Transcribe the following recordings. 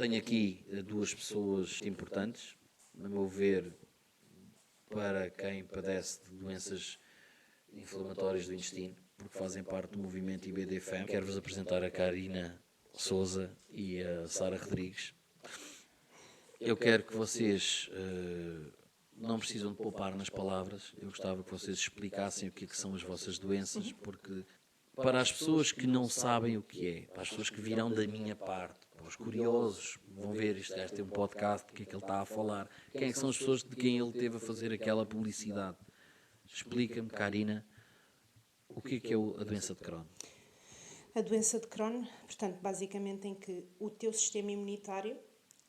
Tenho aqui duas pessoas importantes, a meu ver, para quem padece de doenças inflamatórias do intestino, porque fazem parte do movimento IBD-FEM. Quero-vos apresentar a Karina Souza e a Sara Rodrigues. Eu quero que vocês não precisam de poupar nas palavras. Eu gostava que vocês explicassem o que são as vossas doenças, porque para as pessoas que não sabem o que é, para as pessoas que virão da minha parte, para os curiosos, vão ver isto, tem um podcast, do que é que ele está a falar, quem é que são as pessoas de quem ele teve a fazer aquela publicidade. Explica-me, Karina, o que é a doença de Crohn? A doença de Crohn, portanto, basicamente em que o teu sistema imunitário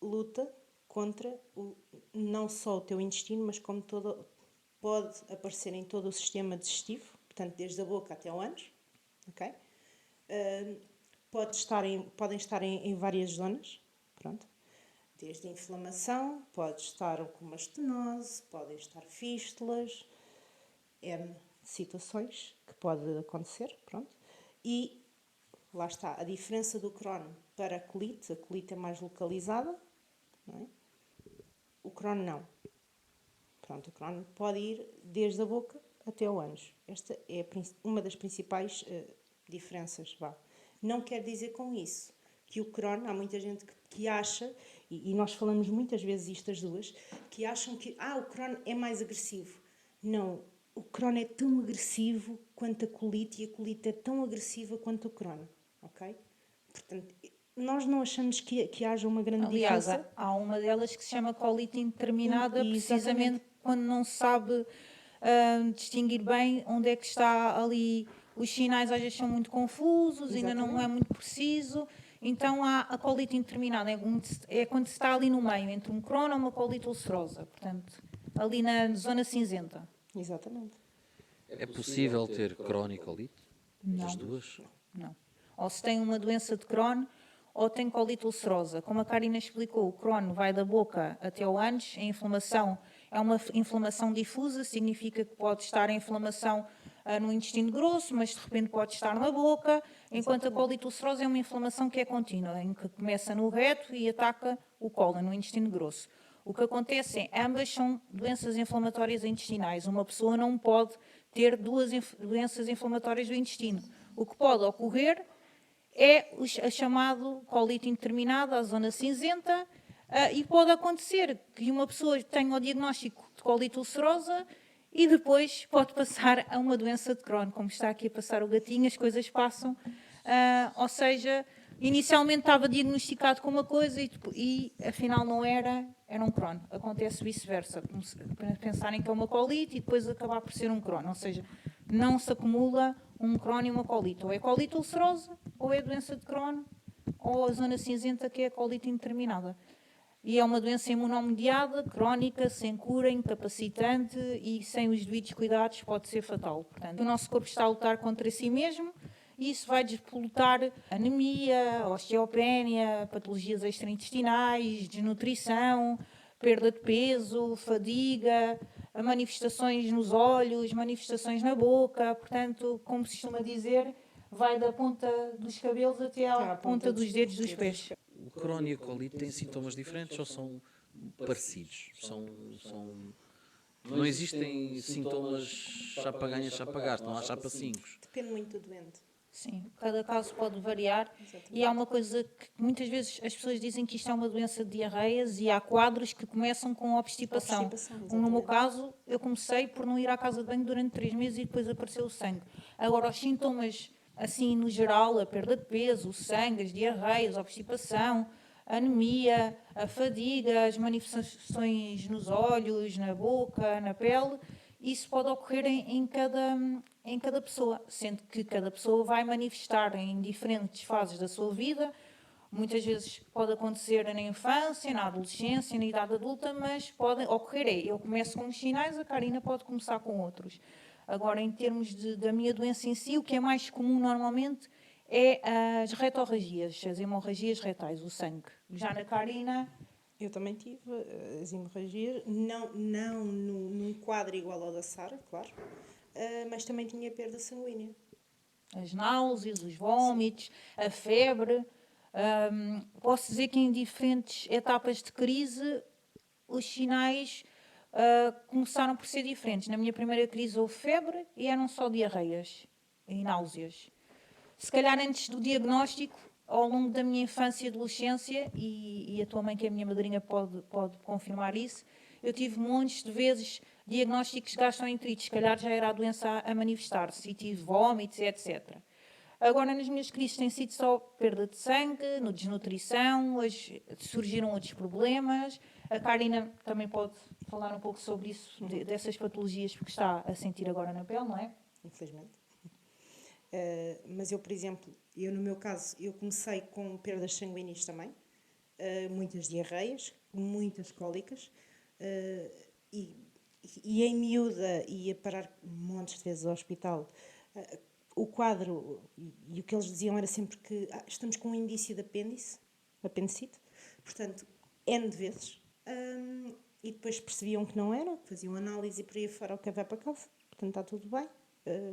luta contra não só o teu intestino, mas como pode aparecer em todo o sistema digestivo, portanto, desde a boca até o ânus, ok? Podem estar em várias zonas, pronto. Desde a inflamação, pode estar com uma estenose, podem estar fístulas, N situações que pode acontecer, pronto. E lá está, a diferença do Crohn para a colite é mais localizada, não é? O Crohn não. Pronto, o Crohn pode ir desde a boca até ao ânus. Esta é uma das principais diferenças, vá. Não quer dizer com isso que o Crohn, há muita gente que acha, e nós falamos muitas vezes isto as duas, que acham que o Crohn é mais agressivo. Não, o Crohn é tão agressivo quanto a colite e a colite é tão agressiva quanto o Crohn, ok? Portanto, nós não achamos que haja uma grande diferença. Aliás, há uma delas que se chama colite indeterminada, precisamente quando não se sabe distinguir bem onde é que está ali. Os sinais às vezes são muito confusos, ainda não é muito preciso. Então há a colite indeterminada, é quando se está ali no meio, entre um Crohn ou uma colite ulcerosa, portanto, ali na zona cinzenta. Exatamente. É possível ter Crohn e colite? Não. As duas? Não. Ou se tem uma doença de Crohn ou tem colite ulcerosa. Como a Karina explicou, o Crohn vai da boca até o ânus. A inflamação é uma inflamação difusa, significa que pode estar a inflamação no intestino grosso, mas de repente pode estar na boca, enquanto a colite ulcerosa é uma inflamação que é contínua, em que começa no reto e ataca o cólon, no intestino grosso. O que acontece é, ambas são doenças inflamatórias intestinais. Uma pessoa não pode ter duas doenças inflamatórias do intestino. O que pode ocorrer é a chamada colite indeterminada, a zona cinzenta, e pode acontecer que uma pessoa tenha o diagnóstico de colite ulcerosa e depois pode passar a uma doença de Crohn. Como está aqui a passar o gatinho, as coisas passam. Ou seja, inicialmente estava diagnosticado com uma coisa e afinal não era um Crohn. Acontece vice-versa. Pensarem que é uma colite e depois acabar por ser um Crohn. Ou seja, não se acumula um Crohn e uma colite. Ou é colite ulcerosa, ou é doença de Crohn, ou a zona cinzenta, que é a colite indeterminada. E é uma doença imunomediada, crónica, sem cura, incapacitante e sem os devidos cuidados pode ser fatal. Portanto, o nosso corpo está a lutar contra si mesmo e isso vai despolutar anemia, osteopenia, patologias extraintestinais, desnutrição, perda de peso, fadiga, manifestações nos olhos, manifestações na boca. Portanto, como se costuma dizer, vai da ponta dos cabelos até à ponta dos dedos dos pés. O Crohn e a colite têm sintomas diferentes ou são parecidos? Não existem sintomas chapa ganha, chapa gasta, não há chapa 5. Depende muito do doente. Sim, cada caso pode variar. Exatamente. E há uma coisa que muitas vezes as pessoas dizem que isto é uma doença de diarreias e há quadros que começam com obstipação. No meu caso, eu comecei por não ir à casa de banho durante 3 meses e depois apareceu o sangue. Agora, os sintomas, assim, no geral, a perda de peso, o sangue, as diarreias, a obstipação, a anemia, a fadiga, as manifestações nos olhos, na boca, na pele, isso pode ocorrer em cada pessoa, sendo que cada pessoa vai manifestar em diferentes fases da sua vida. Muitas vezes pode acontecer na infância, na adolescência, na idade adulta, mas pode ocorrer. Eu começo com uns sinais, a Karina pode começar com outros. Agora, em termos da minha doença em si, o que é mais comum normalmente é as retorragias, as hemorragias retais, o sangue. Já na Karina... Eu também tive as hemorragias, não num quadro igual ao da Sara, claro, mas também tinha perda sanguínea. As náuseas, os vómitos, a febre, Posso dizer que em diferentes etapas de crise os sinais começaram por ser diferentes. Na minha primeira crise houve febre e eram só diarreias e náuseas. Se calhar antes do diagnóstico, ao longo da minha infância e adolescência, e a tua mãe, que é a minha madrinha, pode confirmar isso, eu tive montes de vezes diagnósticos de gastroenterite, se calhar já era a doença a manifestar-se, e tive vómitos, etc. Agora, nas minhas crises tem sido só perda de sangue, no desnutrição, surgiram outros problemas. A Karina também pode falar um pouco sobre isso, dessas patologias, porque está a sentir agora na pele, não é? Infelizmente. Mas eu, por exemplo, no meu caso, eu comecei com perdas sanguíneas também, muitas diarreias, muitas cólicas, e em miúda ia parar montes de vezes ao hospital. O quadro, e o que eles diziam era sempre que estamos com um indício de apendicite, portanto, N de vezes, e depois percebiam que não era, faziam análise e por aí fora o que vai para casa, portanto está tudo bem.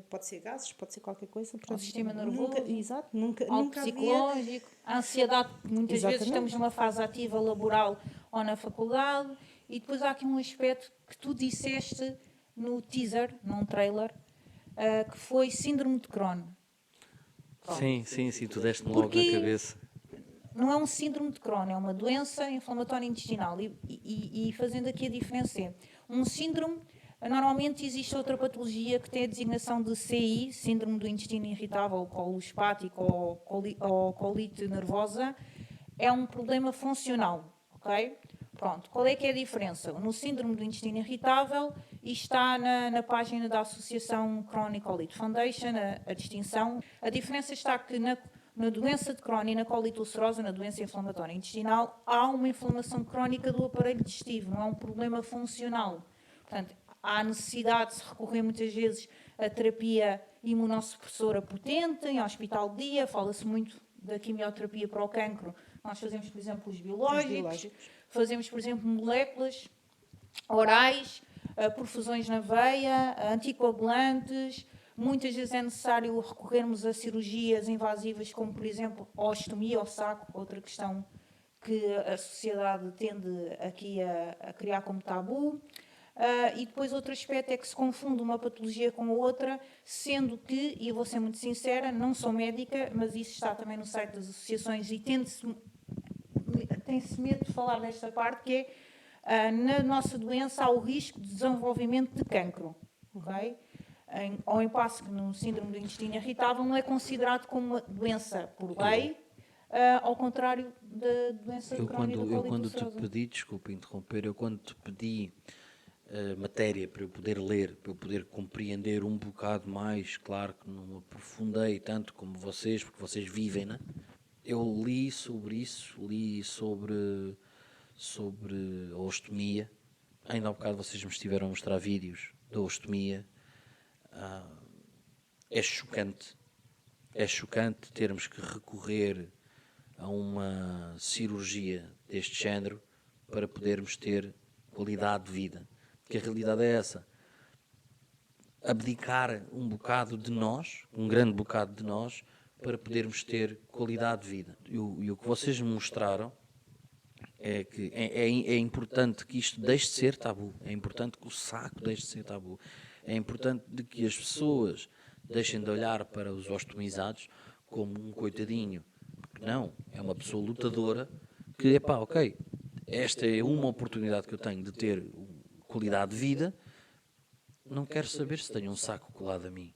Pode ser gases, pode ser qualquer coisa. O sistema nervoso, Nunca psicológico, a ansiedade, muitas vezes estamos numa fase ativa laboral ou na faculdade, e depois há aqui um aspecto que tu disseste no teaser, num trailer, que foi síndrome de Crohn. Sim, tu deste-me logo na cabeça. Não é um síndrome de Crohn, é uma doença inflamatória intestinal. E fazendo aqui a diferença, um síndrome, normalmente existe outra patologia que tem a designação de CI, síndrome do intestino irritável, colosepático ou colite nervosa, é um problema funcional, ok? Pronto, qual é que é a diferença? No síndrome do intestino irritável, e está na página da Associação Chronic Colite Foundation, a distinção. A diferença está que na doença de Crohn e na colite ulcerosa, na doença inflamatória intestinal, há uma inflamação crónica do aparelho digestivo, não é um problema funcional. Portanto, há necessidade de se recorrer muitas vezes a terapia imunossupressora potente, em hospital de dia, fala-se muito da quimioterapia para o cancro. Nós fazemos, por exemplo, os biológicos. Fazemos, por exemplo, moléculas orais, perfusões na veia, anticoagulantes. Muitas vezes é necessário recorrermos a cirurgias invasivas, como, por exemplo, a ostomia ao saco, outra questão que a sociedade tende aqui a criar como tabu. E depois outro aspecto é que se confunde uma patologia com a outra, sendo que, e eu vou ser muito sincera, não sou médica, mas isso está também no site das associações e tem-se medo de falar desta parte, que é, na nossa doença há o risco de desenvolvimento de cancro, ok? Ao passo que no síndrome do intestino irritável não é considerado como uma doença por lei, ao contrário da doença crónica da colite ulcerosa. Desculpa interromper, eu quando te pedi matéria para eu poder ler, para eu poder compreender um bocado mais, claro que não me aprofundei tanto como vocês, porque vocês vivem, né? Eu li sobre isso, li sobre a ostomia. Ainda há um bocado vocês me estiveram a mostrar vídeos da ostomia. É chocante termos que recorrer a uma cirurgia deste género para podermos ter qualidade de vida. Porque a realidade é essa. Abdicar um bocado de nós, um grande bocado de nós, para podermos ter qualidade de vida. E o que vocês me mostraram é que é importante que isto deixe de ser tabu. É importante que o saco deixe de ser tabu. É importante de que as pessoas deixem de olhar para os ostomizados como um coitadinho. Porque não, é uma pessoa lutadora que, ok, esta é uma oportunidade que eu tenho de ter qualidade de vida, não quero saber se tenho um saco colado a mim.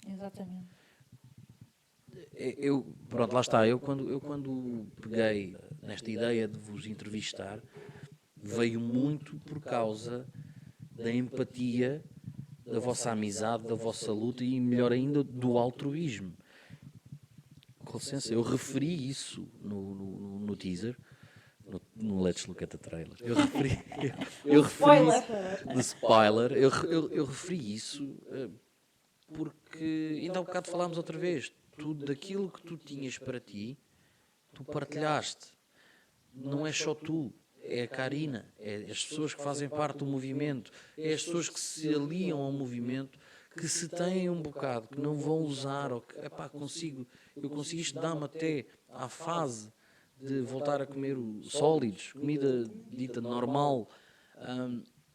Exatamente. Pronto, lá está, eu quando peguei nesta ideia de vos entrevistar, veio muito por causa da empatia, da vossa amizade, da vossa luta e, melhor ainda, do altruísmo. Com licença, eu referi isso no teaser, no Let's Look at the Trailer. Eu referi isso no spoiler. Eu referi isso porque ainda há um bocado falámos outra vez. Tudo daquilo que tu tinhas para ti, tu partilhaste. Não é só tu, é a Karina, é as pessoas que fazem parte do movimento, é as pessoas que se aliam ao movimento, que se têm um bocado, que não vão usar, ou que, eu consigo, isto dá-me até à fase de voltar a comer sólidos, comida dita normal,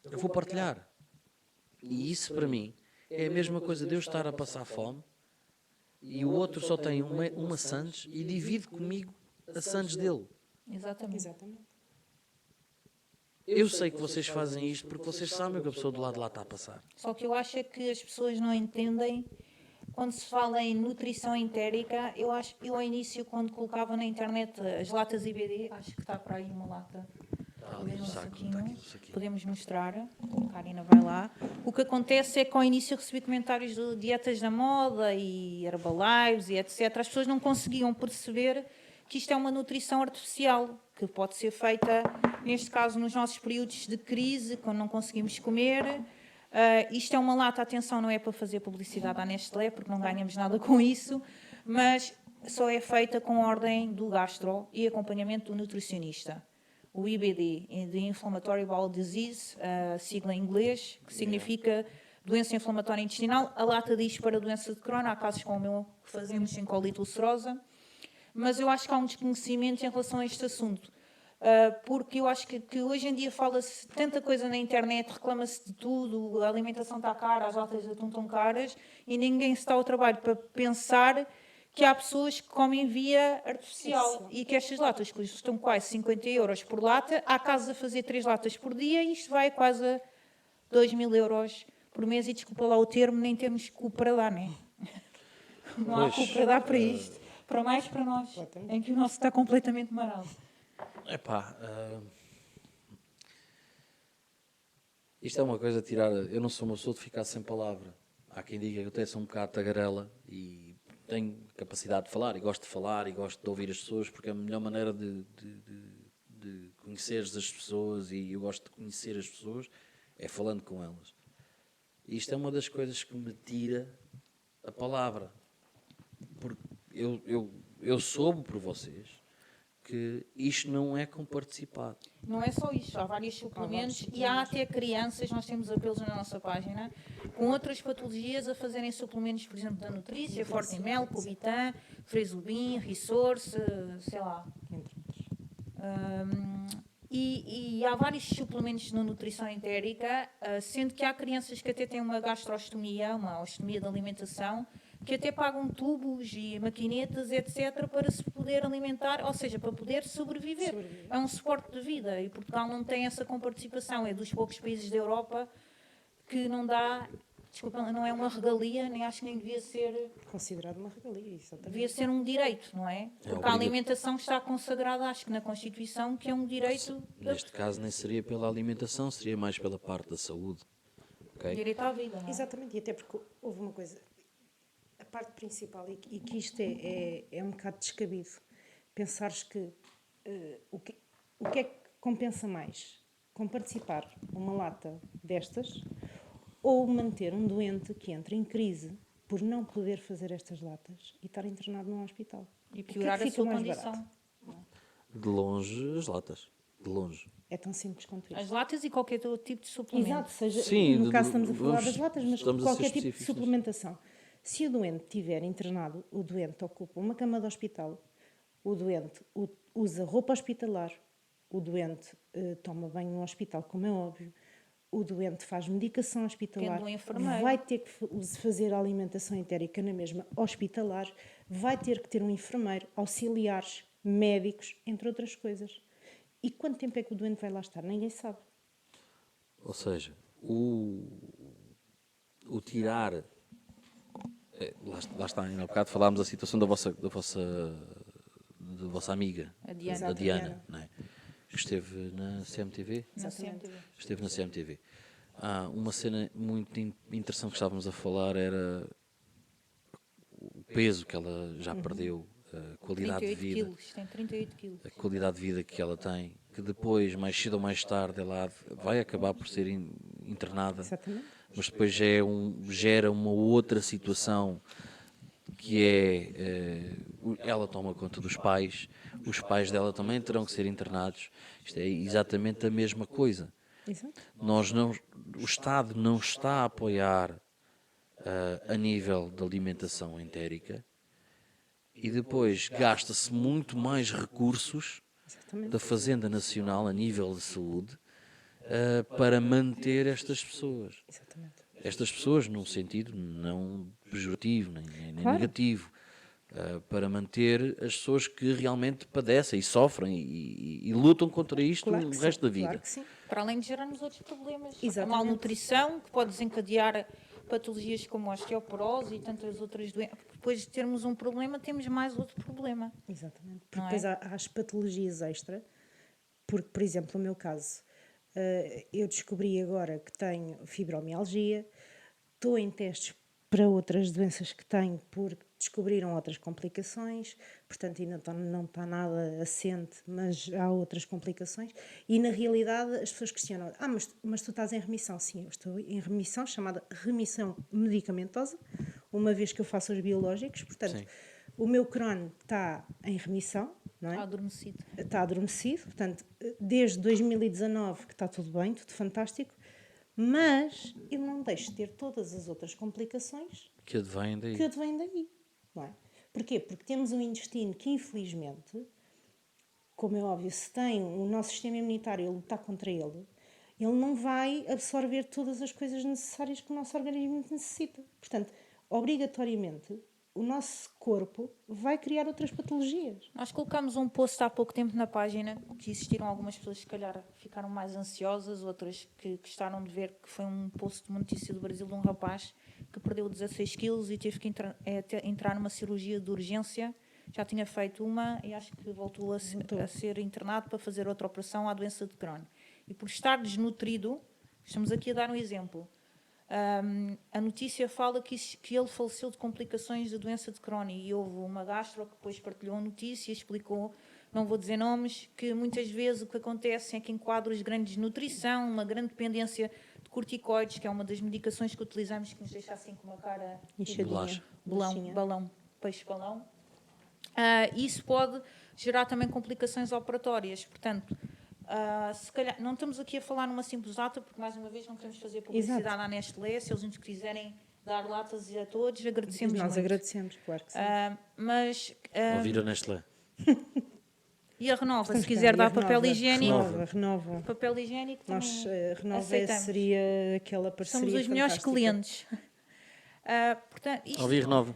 eu vou partilhar. E isso para mim é a mesma coisa de eu estar a passar fome e o outro só tem uma sandes e divide comigo a sandes dele. Exatamente. Exatamente. Eu sei que vocês fazem isto porque vocês sabem o que a pessoa do lado de lá está a passar. Só que eu acho é que as pessoas não entendem quando se fala em nutrição entérica. Eu ao início, quando colocava na internet as latas IBD, acho que está para aí uma lata. Está ali no Um saco, saquinho. está aqui no saquinho. Podemos mostrar. A Karina vai lá. O que acontece é que ao início recebi comentários de dietas da moda e Herbalives e etc. As pessoas não conseguiam perceber que isto é uma nutrição artificial, que pode ser feita, neste caso, nos nossos períodos de crise, quando não conseguimos comer. Isto é uma lata, atenção, não é para fazer publicidade à Nestlé, porque não ganhamos nada com isso, mas só é feita com ordem do gastro e acompanhamento do nutricionista. O IBD, de Inflammatory Bowel Disease, sigla em inglês, que significa doença inflamatória intestinal. A lata diz para doença de Crohn, há casos como o meu que fazemos em colite ulcerosa, mas eu acho que há um desconhecimento em relação a este assunto. Porque eu acho que hoje em dia fala-se tanta coisa na internet, reclama-se de tudo, a alimentação está cara, as latas de atum estão caras, e ninguém se dá ao trabalho para pensar que há pessoas que comem via artificial e que estas latas custam quase 50 euros por lata. Há casos a fazer 3 latas por dia e isto vai quase a 2.000 euros por mês. E desculpa lá o termo, nem temos cu para dar, não é? Não há cu para dar para isto. Para mais para nós, em que o nosso está completamente marado. Epá, isto é uma coisa tirada. Eu não sou uma pessoa de ficar sem palavra. Há quem diga que eu até sou um bocado tagarela e tenho capacidade de falar e gosto de falar e gosto de ouvir as pessoas porque é a melhor maneira de conheceres as pessoas e eu gosto de conhecer as pessoas é falando com elas. E isto é uma das coisas que me tira a palavra. Porque eu soube por vocês que isto não é comparticipado. Não é só isto, há vários suplementos e há até crianças, nós temos apelos na nossa página, com outras patologias a fazerem suplementos, por exemplo, da Nutrícia, Fortimel, Cubitan, Fresobin, Resource, sei lá. Entre outros. E há vários suplementos na nutrição entérica, sendo que há crianças que até têm uma gastrostomia, uma ostomia da alimentação, que até pagam tubos e maquinetas, etc., para se poder alimentar, ou seja, para poder sobreviver. É um suporte de vida e Portugal não tem essa comparticipação. É dos poucos países da Europa que não dá, desculpa, não é uma regalia, nem acho que nem devia ser... Considerado uma regalia, exatamente. Devia ser um direito, não é? Porque a alimentação está consagrada, acho que na Constituição, que é um direito... Neste caso nem seria pela alimentação, seria mais pela parte da saúde. Okay? Direito à vida, não é? Exatamente, e até porque houve uma coisa, a parte principal, e que isto é um bocado descabido, pensares que o que é que compensa mais? Com participar numa lata destas ou manter um doente que entra em crise por não poder fazer estas latas e estar internado num hospital? E O que é piorar que a fica sua mais condição. barato? De longe, as latas. De longe. É tão simples quanto As isso. latas e qualquer outro tipo de suplemento. Exato, seja, Sim, no caso estamos a falar vamos- das latas, mas estamos a ser qualquer tipo de específicos. suplementação. Se o doente estiver internado, o doente ocupa uma cama de hospital, o doente usa roupa hospitalar, o doente toma banho no hospital, como é óbvio, o doente faz medicação hospitalar, Tendo um enfermeiro. vai ter que fazer a alimentação entérica na mesma hospitalar, vai ter que ter um enfermeiro, auxiliares, médicos, entre outras coisas. E quanto tempo é que o doente vai lá estar? Ninguém sabe. Ou seja, o tirar... lá está, ainda há bocado falámos da situação da vossa amiga, A Diana. da Diana, não é? Que esteve na CMTV. Na Exatamente. CMTV. Esteve na CMTV. Uma cena muito interessante que estávamos a falar era o peso que ela já perdeu, a qualidade de 38 vida, quilos, tem 38 quilos. a qualidade de vida que ela tem, que depois, mais cedo ou mais tarde, ela vai acabar por ser internada, Exatamente. mas depois gera uma outra situação que ela toma conta dos pais, os pais dela também terão que ser internados. Isto é exatamente a mesma coisa. Exato. O Estado não está a apoiar a nível da alimentação entérica e depois gasta-se muito mais recursos Exatamente. da Fazenda Nacional a nível de saúde para manter estas pessoas. Exatamente. Estas pessoas num sentido não pejorativo, nem Claro. negativo, para manter as pessoas que realmente padecem e sofrem e lutam contra isto Claro o que resto sim, da vida. Claro que sim. Para além de gerar-nos outros problemas. A Exatamente. malnutrição, que pode desencadear patologias como a osteoporose e tantas outras doenças. Depois de termos um problema, temos mais outro problema. Exatamente. Porque Não é? depois há as patologias extra, porque, por exemplo, no meu caso, eu descobri agora que tenho fibromialgia, estou em testes para outras doenças que tenho porque descobriram outras complicações, portanto ainda não está nada assente, mas há outras complicações e na realidade as pessoas questionam, mas tu estás em remissão? Sim, eu estou em remissão, chamada remissão medicamentosa, uma vez que eu faço os biológicos, portanto Sim. o meu Crohn está em remissão, não é? Adormecido. Está adormecido, portanto, desde 2019 que está tudo bem, tudo fantástico, mas eu não deixo de ter todas as outras complicações Que advém daí. que advêm daí, não é? Porquê? Porque temos um intestino que, infelizmente, como é óbvio, se tem o nosso sistema imunitário a lutar contra ele, ele não vai absorver todas as coisas necessárias que o nosso organismo necessita. Portanto, obrigatoriamente, o nosso corpo vai criar outras patologias. Nós colocámos um post há pouco tempo na página, que existiram algumas pessoas que se calhar ficaram mais ansiosas, outras que gostaram de ver, que foi um post de uma notícia do Brasil de um rapaz que perdeu 16 quilos e teve que entrar numa cirurgia de urgência. Já tinha feito uma e acho que voltou a ser internado para fazer outra operação à doença de Crohn. E por estar desnutrido, estamos aqui a dar um exemplo, a notícia fala que ele faleceu de complicações da doença de Crohn e houve uma gastro que depois partilhou a notícia e explicou, não vou dizer nomes, que muitas vezes o que acontece é que em quadros de grande desnutrição, uma grande dependência de corticoides, que é uma das medicações que utilizamos que nos deixa assim com uma cara Enxadinha, Bolacha. bolachinha. peixe-balão, isso pode gerar também complicações operatórias. Portanto, se calhar, não estamos aqui a falar numa simples data, porque mais uma vez não queremos fazer publicidade Exato. à Nestlé. Se eles nos quiserem dar latas a todos, agradecemos Nós muito. agradecemos, claro que sim. Mas, Ouvir a Nestlé. e a Renova, Estamos se quiser cá, e a dar papel Renova, higiênico, Renova. papel higiênico também Nós, Renova aceitamos. seria aquela parceria Somos os melhores fantástica. clientes. Portanto, Ouvir Renova.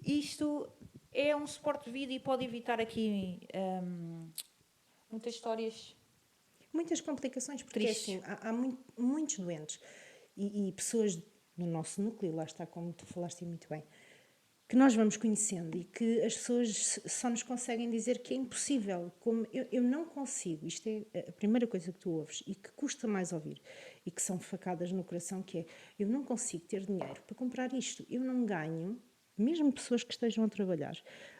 isto é um suporte de vida e pode evitar aqui muitas histórias. Muitas complicações, porque Tristes. assim, há muitos doentes e pessoas no nosso núcleo, lá está, como tu falaste muito bem, que nós vamos conhecendo e que as pessoas só nos conseguem dizer que é impossível. Como eu não consigo, isto é a primeira coisa que tu ouves e que custa mais ouvir e que são facadas no coração, que é, eu não consigo ter dinheiro para comprar isto, eu não ganho, mesmo pessoas que estejam a trabalhar.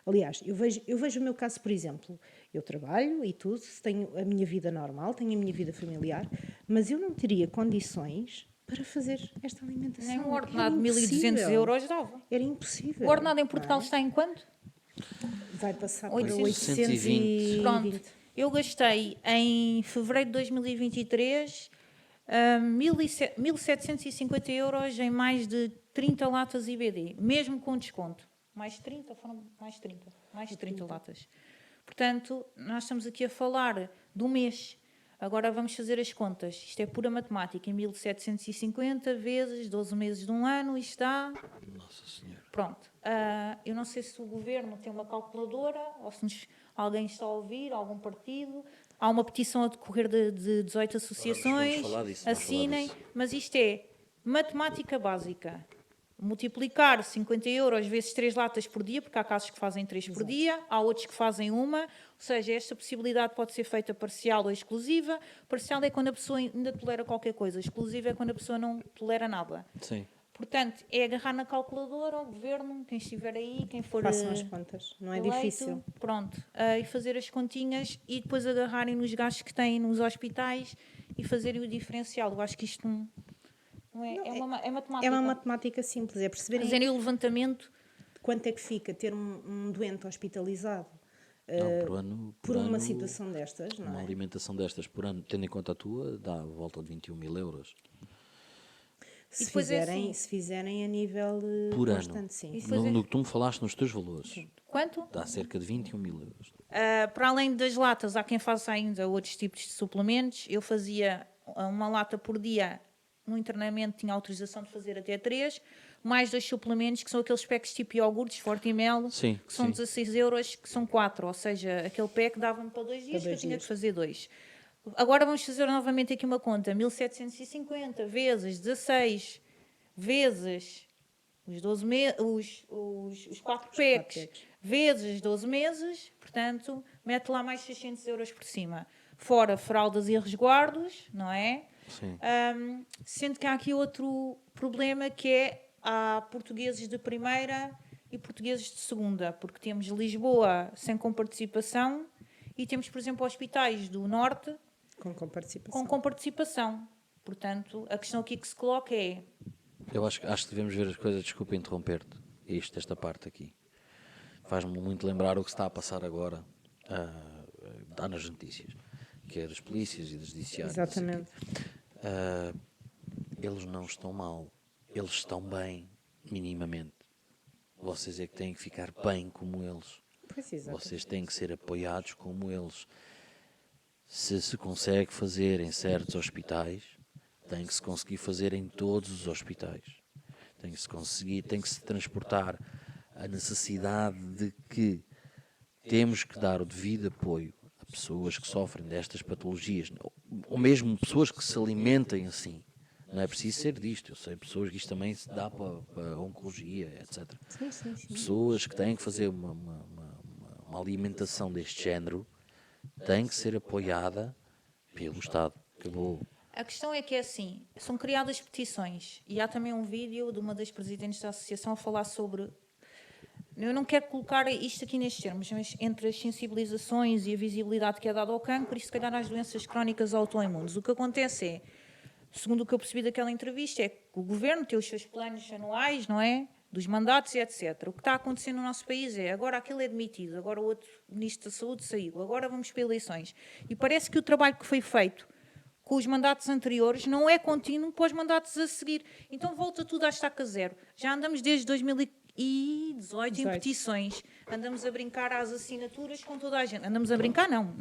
Aliás, eu vejo o meu caso, por exemplo, eu trabalho e tudo, tenho a minha vida normal, tenho a minha vida familiar, mas eu não teria condições para fazer esta alimentação. Nem um ordenado de Era 1.200 impossível. euros dava. Era impossível. O ordenado em não Portugal é? está em quanto? Vai passar para 820. 820. Pronto. Eu gastei em fevereiro de 2023 1.750 euros em mais de 30 latas IBD, mesmo com desconto. Mais 30, foram mais 30. Mais 30 latas. Portanto, nós estamos aqui a falar de um mês. Agora vamos fazer as contas. Isto é pura matemática. Em 1.750 vezes 12 meses de um ano, isto dá... Nossa Senhora. Pronto. Eu não sei se o governo tem uma calculadora ou se alguém está a ouvir, algum partido. Há uma petição a decorrer de 18 associações. Vamos falar disso, Assinem. Mas isto é matemática básica. Multiplicar 50 euros vezes 3 latas por dia, porque há casos que fazem 3 por dia, há outros que fazem uma. Ou seja, esta possibilidade pode ser feita parcial ou exclusiva. Parcial é quando a pessoa ainda tolera qualquer coisa. Exclusiva é quando a pessoa não tolera nada. Sim. Portanto, é agarrar na calculadora, o governo, quem estiver aí, quem for Façam as contas, não é eleito, difícil. pronto, e fazer as continhas e depois agarrarem nos gastos que têm nos hospitais e fazerem o diferencial. Eu acho que isto não é, é matemática. É uma matemática simples, é perceberem Fazerem o levantamento. quanto é que fica ter um doente hospitalizado Não, por uma ano, situação destas, não uma é? alimentação destas por ano, tendo em conta a tua, dá a volta de 21 mil euros. Se depois é fizerem, assim. se fizerem a nível Por ano. constante, sim. E depois No que tu me falaste nos teus valores, Quanto? dá cerca de 21.000 euros. Para além das latas, há quem faça ainda outros tipos de suplementos. Eu fazia uma lata por dia. No internamento tinha autorização de fazer até 3, mais 2 suplementos, que são aqueles packs tipo iogurtes, Fortimel, Sim, que são sim. 16 euros, que são 4. Ou seja, aquele pack dava-me para 2 dias, que eu 2 tinha dias. que fazer 2. Agora vamos fazer novamente aqui uma conta. 1.750 vezes 16 vezes os 12 os 4 packs packs. vezes 12 meses, portanto, mete lá mais 600 euros por cima. Fora fraldas e resguardos, não é? Sim. Sendo que há aqui outro problema que é há portugueses de primeira e portugueses de segunda, porque temos Lisboa sem comparticipação e temos, por exemplo, hospitais do Norte Com comparticipação. com comparticipação. Portanto, a questão aqui que se coloca é: Eu acho que devemos ver as coisas, desculpa interromper-te, esta parte aqui. Faz-me muito lembrar o que se está a passar agora, dá nas notícias, que é das polícias e dos judiciários. Exatamente. Eles não estão mal, eles estão bem, minimamente. Vocês é que têm que ficar bem como eles. Pois, exato. Vocês têm que ser apoiados como eles. Se consegue fazer em certos hospitais, tem que se conseguir fazer em todos os hospitais. Tem que se transportar a necessidade de que temos que dar o devido apoio a pessoas que sofrem destas patologias, ou mesmo pessoas que se alimentem assim. Não é preciso ser disto. Eu sei pessoas que isto também se dá para oncologia, etc. Sim, sim, sim. Pessoas que têm que fazer uma alimentação deste género têm que ser apoiada pelo Estado. Acabou. a questão é que é assim, são criadas petições e há também um vídeo de uma das presidentes da associação a falar sobre. Eu não quero colocar isto aqui nestes termos, mas entre as sensibilizações e a visibilidade que é dada ao cancro e se calhar às doenças crónicas autoimunes. O que acontece é, segundo o que eu percebi daquela entrevista, é que o governo tem os seus planos anuais, não é? Dos mandatos e etc. O que está acontecendo no nosso país é, agora aquele é demitido, agora o outro ministro da Saúde saiu, agora vamos para eleições. E parece que o trabalho que foi feito com os mandatos anteriores não é contínuo para os mandatos a seguir. Então volta tudo à estaca zero. Já andamos desde 2018 em petições. Andamos a brincar às assinaturas com toda a gente. Andamos a brincar, não.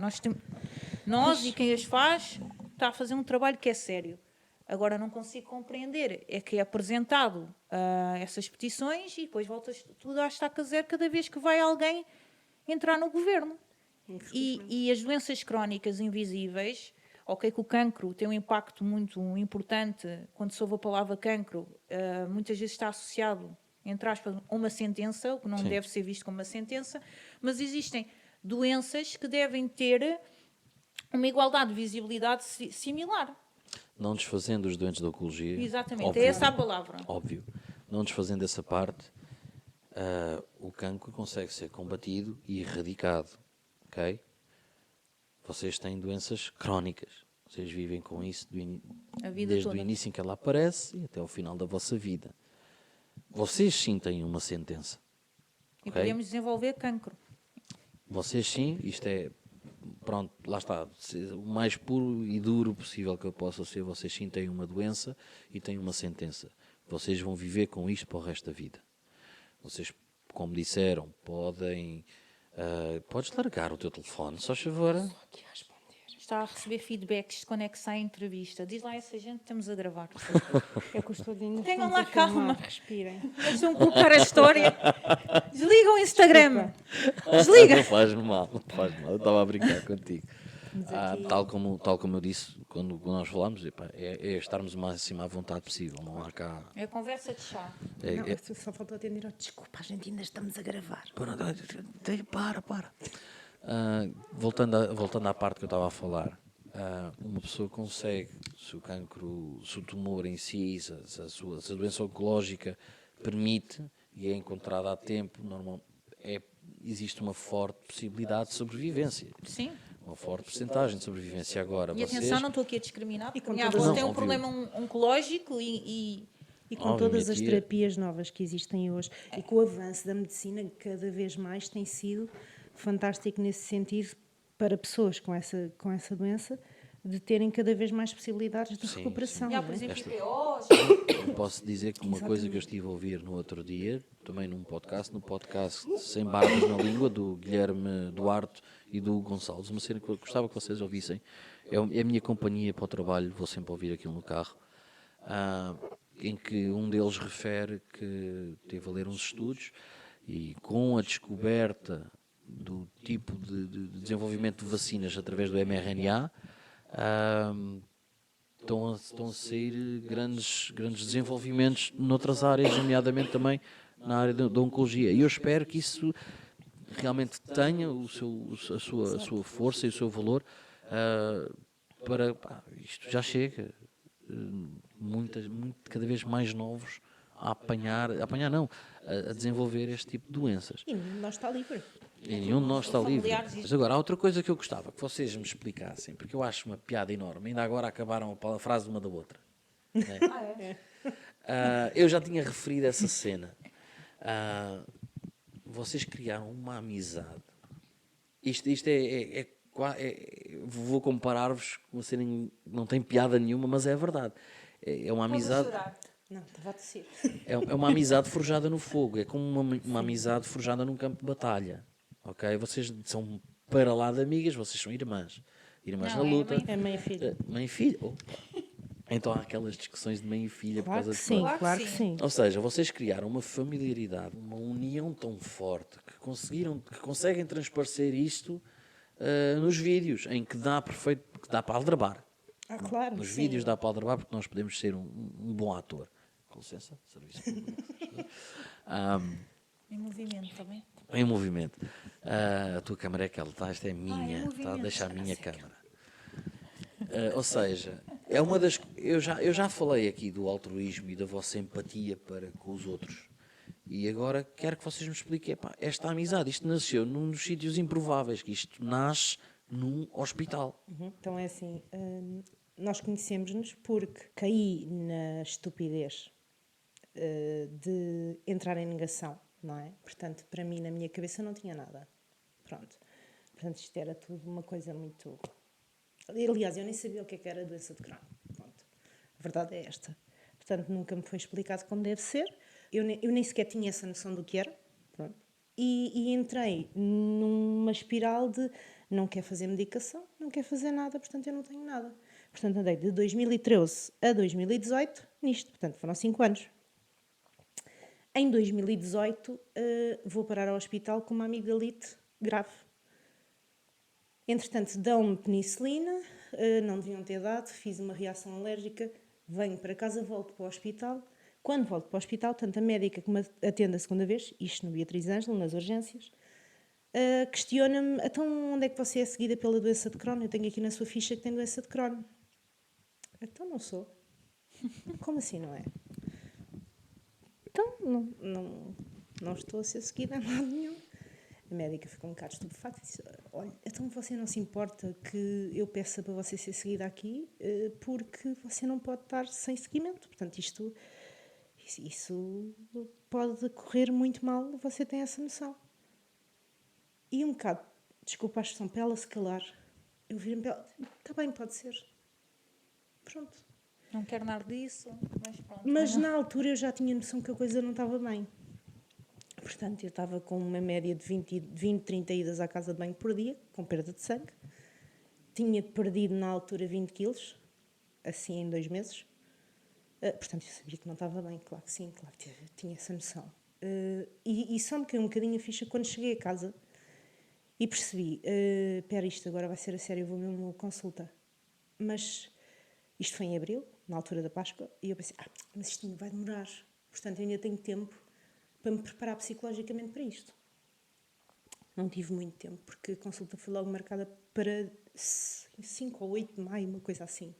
Nós e quem as faz está a fazer um trabalho que é sério. Agora não consigo compreender. É que é apresentado essas petições e depois volta tudo à estaca zero cada vez que vai alguém entrar no governo. E as doenças crónicas invisíveis, ok, que o cancro tem um impacto muito importante, quando se ouve a palavra cancro, muitas vezes está associado, entre aspas, a uma sentença, o que não Sim. deve ser visto como uma sentença, mas existem doenças que devem ter uma igualdade de visibilidade similar. Não desfazendo os doentes da oncologia. Exatamente, óbvio, é essa a palavra. Óbvio. Não desfazendo essa parte, o cancro consegue ser combatido e erradicado. Ok? Vocês têm doenças crónicas. Vocês vivem com isso A vida desde toda. o início em que ela aparece e até o final da vossa vida. Vocês sim têm uma sentença. E Ok? podemos desenvolver cancro. Vocês sim, isto é, pronto, lá está, o mais puro e duro possível que eu possa ser, vocês sim têm uma doença e têm uma sentença. Vocês vão viver com isto para o resto da vida. Vocês, como disseram, podem... podes largar o teu telefone, só favor. Está a receber feedbacks de quando é que sai a entrevista. Diz lá a essa gente que estamos a gravar. É que eu estou ainda Tenham estamos lá a filmar, calma. respirem. Deixam colocar a história. Desliga o Instagram. Não Desliga. faz mal, não faz mal. Eu estava a brincar contigo. Mas aqui- Tal como eu disse, quando nós falámos, epá, é estarmos o máximo à vontade possível. Não há cá... É conversa de chá. Não, só faltou atender ao desculpa, a gente ainda estamos a gravar. Para. Voltando à parte que eu estava a falar, uma pessoa consegue, se o tumor em si, se a doença oncológica permite e é encontrada a tempo, existe uma forte possibilidade de sobrevivência. Sim. Uma forte porcentagem de sobrevivência agora. E atenção, não estou aqui a discriminar, porque com a minha todas avó as- tem um Não, problema oncológico e E com Óbvio, todas minha as tia. terapias novas que existem hoje e com o avanço da medicina, que cada vez mais tem sido fantástico nesse sentido para pessoas com essa doença, de terem cada vez mais possibilidades de Sim, recuperação. E há, não por é? exemplo, Esta- IPOs. Eu posso dizer que uma coisa que eu estive a ouvir no outro dia, também no podcast Sem Barbas na Língua, do Guilherme Duarte e do Hugo Gonçalves, uma cena que eu gostava que vocês ouvissem, é a minha companhia para o trabalho, vou sempre ouvir aquilo no carro, em que um deles refere que teve a ler uns estudos e com a descoberta do tipo de desenvolvimento de vacinas através do mRNA, estão a sair grandes desenvolvimentos noutras áreas, nomeadamente também na área da oncologia. E eu espero que isso realmente tenha a sua força e o seu valor para isto já chega. Cada vez mais novos a apanhar não, a desenvolver este tipo de doenças. E nenhum de nós está livre. E nenhum de nós está livre. Familiares, Mas agora, há outra coisa que eu gostava que vocês me explicassem, porque eu acho uma piada enorme. Ainda agora acabaram a frase uma da outra. Né? Eu já tinha referido essa cena. Vocês criaram uma amizade. Isto vou comparar-vos com uma cena que não tem piada nenhuma, mas é verdade. É uma amizade. Não, estava a tossir. É uma amizade forjada no fogo. É como uma amizade forjada num campo de batalha. Ok? Vocês são para lá de amigas, vocês são irmãs. Irmãs Não, na é luta. mãe- É mãe e filha. Mãe e filha. Opa. Então há aquelas discussões de mãe e filha por Claro causa que de sim, Claro que claro que sim. sim. Ou seja, vocês criaram uma familiaridade, uma união tão forte que conseguem transparecer isto nos vídeos, em que dá para aldrabar. Ah, claro, Nos sim. vídeos dá para aldrabar porque nós podemos ser um bom ator. Com licença, serviço público. Em movimento também. Em movimento. A tua câmara é aquela, tá? Esta é minha, movimento. deixa a minha câmara. Ou seja, é uma das. Eu já falei aqui do altruísmo e da vossa empatia para com os outros. E agora quero que vocês me expliquem. Epá, esta amizade, isto nasceu num dos sítios improváveis, que isto nasce num hospital. Então é assim, nós conhecemos-nos porque caí na estupidez de entrar em negação, não é? Portanto, para mim, na minha cabeça, não tinha nada. Pronto. Portanto, isto era tudo uma coisa muito... Aliás, eu nem sabia o que é que era a doença de Crohn. Pronto. A verdade é esta. Portanto, nunca me foi explicado como deve ser. Eu nem sequer tinha essa noção do que era. Pronto. E entrei numa espiral de não quer fazer medicação, não quer fazer nada, portanto eu não tenho nada. Portanto, andei de 2013 a 2018 nisto. Portanto, foram 5 anos. Em 2018, vou parar ao hospital com uma amigdalite grave. Entretanto, dão-me penicilina, não deviam ter dado, fiz uma reação alérgica, venho para casa, volto para o hospital. Quando volto para o hospital, tanto a médica que me atende a segunda vez, isto no Beatriz Ângelo, nas urgências, questiona-me, então onde é que você é seguida pela doença de Crohn? Eu tenho aqui na sua ficha que tem doença de Crohn. Então não sou. Como assim não é? Então não estou a ser seguida em lado nenhum. A médica ficou um bocado estupefacta e disse, olha, então você não se importa que eu peça para você ser seguida aqui porque você não pode estar sem seguimento. Portanto, isso pode correr muito mal, você tem essa noção. E um bocado, desculpa a expressão, para ela se calar, eu virei-me para ela, está bem, pode ser. Pronto. Não quero nada disso, mas pronto. Mas na altura eu já tinha noção que a coisa não estava bem. Portanto, eu estava com uma média de 20, 30 idas à casa de banho por dia, com perda de sangue. Tinha perdido na altura 20 quilos, assim em 2 meses. Portanto, eu sabia que não estava bem, claro que sim, claro que tinha essa noção. E só me caiu um bocadinho a ficha quando cheguei a casa e percebi, espera, isto agora vai ser a sério, eu vou mesmo consulta. Mas isto foi em abril, na altura da Páscoa, e eu pensei, mas isto vai demorar. Portanto, eu ainda tenho tempo para me preparar psicologicamente para isto. Não tive muito tempo, porque a consulta foi logo marcada para 5 ou 8 de maio, uma coisa assim.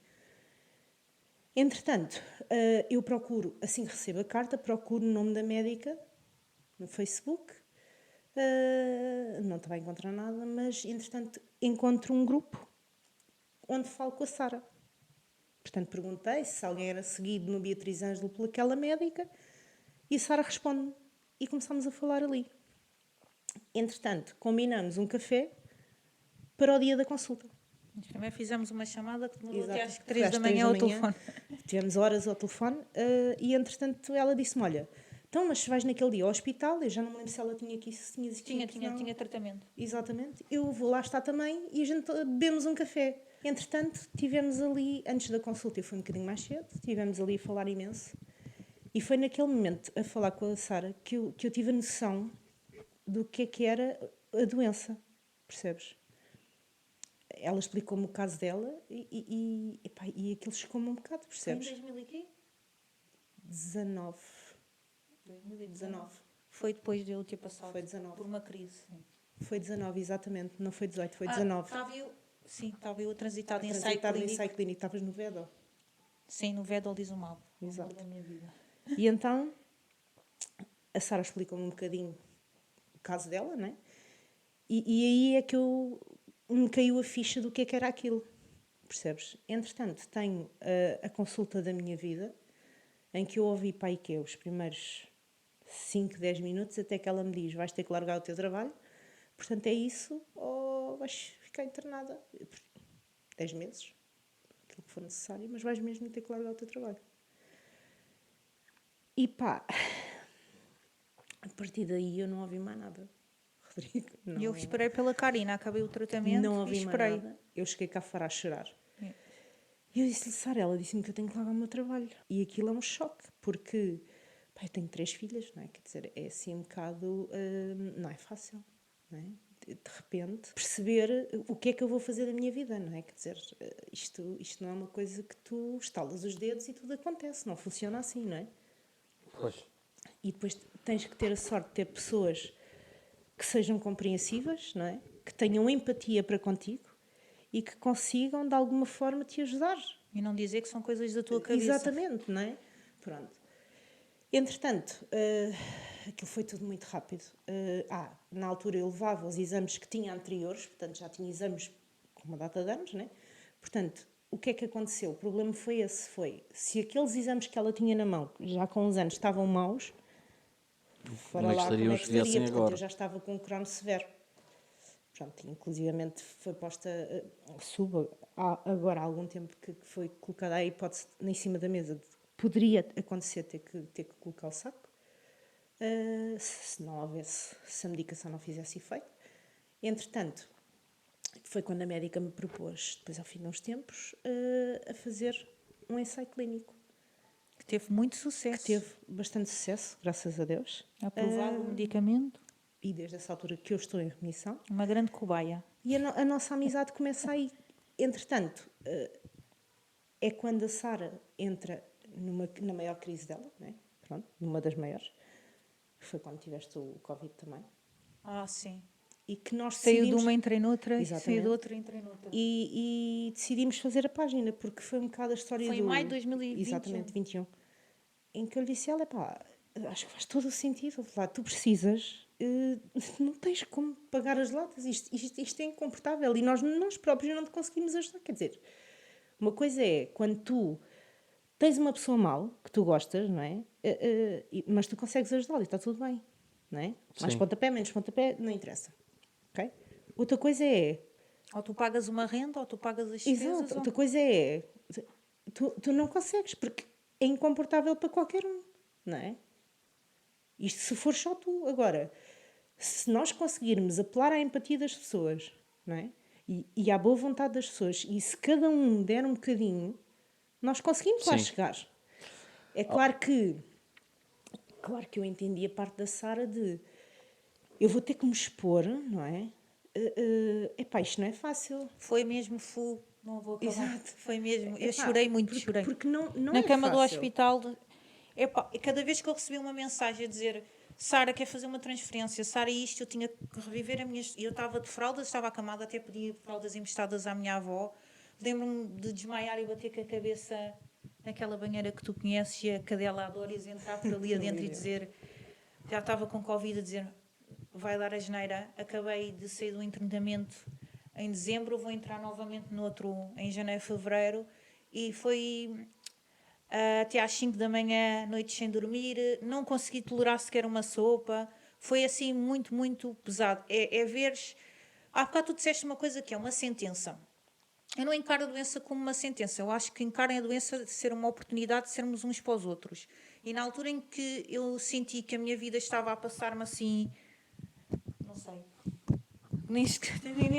Entretanto, eu procuro, assim que recebo a carta, procuro o nome da médica no Facebook. Não estava a encontrar nada, mas, entretanto, encontro um grupo onde falo com a Sara. Portanto, perguntei se alguém era seguido no Beatriz Ângelo pelaquela médica e a Sara responde-me. E começámos a falar ali. Entretanto, combinamos um café para o dia da consulta. Mas também fizemos uma chamada que demorou até Exato. às Foi 3 às da 3 manhã da ao manhã. telefone. Tivemos horas ao telefone e, entretanto, ela disse-me, olha, então, mas se vais naquele dia ao hospital, eu já não me lembro se ela tinha aqui, se tinha Tinha tratamento. Exatamente. Eu vou lá estar também e a gente bebemos um café. Entretanto, tivemos ali, antes da consulta, eu fui um bocadinho mais cedo, tivemos ali a falar imenso. E foi naquele momento, a falar com a Sara, que eu tive a noção do que era a doença. Percebes? Ela explicou-me o caso dela e aquilo chocou-me um bocado, Foi em percebes? 2000 e quê? 19. 2019. Foi depois de eu ter passado Foi 19. por uma crise. Foi 19, exatamente. Não foi 18, foi 19. Estava eu a transitar em ensaio Transitado em clínico. ensaio clínico. Estavas no VEDO. Sim, no Vedolizumab. Exato. Da minha vida. E então, a Sara explicou-me um bocadinho o caso dela, né? E aí é que me caiu a ficha do que era aquilo. Percebes? Entretanto, tenho a consulta da minha vida, em que eu ouvi, pai, que é os primeiros 5, 10 minutos, até que ela me diz, vais ter que largar o teu trabalho, portanto é isso, ou vais ficar internada 10 meses, aquilo que for necessário, mas vais mesmo ter que largar o teu trabalho. E pá, a partir daí eu não ouvi mais nada, Rodrigo. E eu esperei pela Karina, acabei o tratamento Não e ouvi mais esperei. nada. Eu cheguei cá fora a chorar. É. E eu disse-lhe, Sara, ela disse-me que eu tenho que largar o meu trabalho. E aquilo é um choque, porque pá, eu tenho 3 filhas, não é? Quer dizer, é assim um bocado... não é fácil, não é? De repente, perceber o que é que eu vou fazer da minha vida, não é? Quer dizer, isto não é uma coisa que tu estalas os dedos e tudo acontece. Não funciona assim, não é? Pois. E depois tens que ter a sorte de ter pessoas que sejam compreensivas, não é? Que tenham empatia para contigo e que consigam, de alguma forma, te ajudar. E não dizer que são coisas da tua cabeça. Exatamente, não é? Pronto. Entretanto, aquilo foi tudo muito rápido. Na altura eu levava os exames que tinha anteriores, portanto já tinha exames com uma data de anos, né? Portanto, o que é que aconteceu? O problema foi esse, se aqueles exames que ela tinha na mão, já com uns anos, estavam maus, Como é que estariam os que viessem Portanto, agora? eu já estava com um crono severo. Pronto, inclusivamente foi posta, agora há algum tempo que foi colocada a hipótese em cima da mesa de que poderia acontecer ter que colocar o saco, se não houvesse, se a medicação não fizesse efeito. Entretanto, foi quando a médica me propôs, depois ao fim de uns tempos, a fazer um ensaio clínico. Que teve muito sucesso. Que teve bastante sucesso, graças a Deus. Aprovado o medicamento. E desde essa altura que eu estou em remissão. Uma grande cobaia. E a nossa amizade começa aí. Entretanto, é quando a Sara entra na maior crise dela, né? Pronto, numa das maiores. Foi quando tiveste o Covid também. Ah, sim. E que nós Saiu decidimos... de uma, entrei noutra, Exatamente. saiu de outra, entrei noutra. E decidimos fazer a página, porque foi um bocado a história Foi em maio de 2021. Exatamente, 21. Em que eu lhe disse, ela, pá, acho que faz todo o sentido. Lá, tu precisas, não tens como pagar as latas, isto é incomportável e nós próprios não te conseguimos ajudar. Quer dizer, uma coisa é quando tu tens uma pessoa mal, que tu gostas, não é? Mas tu consegues ajudá-la e está tudo bem, não é? Mais Sim. pontapé, menos pontapé, não interessa. Ok? Outra coisa é... Ou tu pagas uma renda, ou tu pagas as despesas. Exato, outra coisa é... Tu não consegues, porque é incomportável para qualquer um, não é? Isto se for só tu. Agora, se nós conseguirmos apelar à empatia das pessoas, não é? E à boa vontade das pessoas, e se cada um der um bocadinho, nós conseguimos lá Sim. chegar. É claro que eu entendi a parte da Sara de eu vou ter que me expor, não é? Epá, isto não é fácil. Foi mesmo full, não vou acabar. Exato. Foi mesmo, eu Epá, chorei muito, porque, chorei. Porque não Na é cama do fácil. hospital, epá, cada vez que eu recebi uma mensagem a dizer Sara, quer fazer uma transferência, Sara, isto, eu tinha que reviver a minha... Eu estava de fraldas, estava acamada, até pedi fraldas emprestadas à minha avó. Lembro-me de desmaiar e bater com a cabeça naquela banheira que tu conheces e a cadela Adores entrar por ali adentro e dizer... Já estava com Covid a dizer, vai dar a geneira, acabei de sair do internamento em dezembro, vou entrar novamente no outro em janeiro, fevereiro, e foi até às 5 da manhã, noites sem dormir, não consegui tolerar sequer uma sopa, foi assim muito pesado. É veres... Há bocado tu disseste uma coisa que é uma sentença. Eu não encaro a doença como uma sentença. Eu acho que encarem a doença de ser uma oportunidade de sermos uns para os outros. E na altura em que eu senti que a minha vida estava a passar-me assim, não sei, nem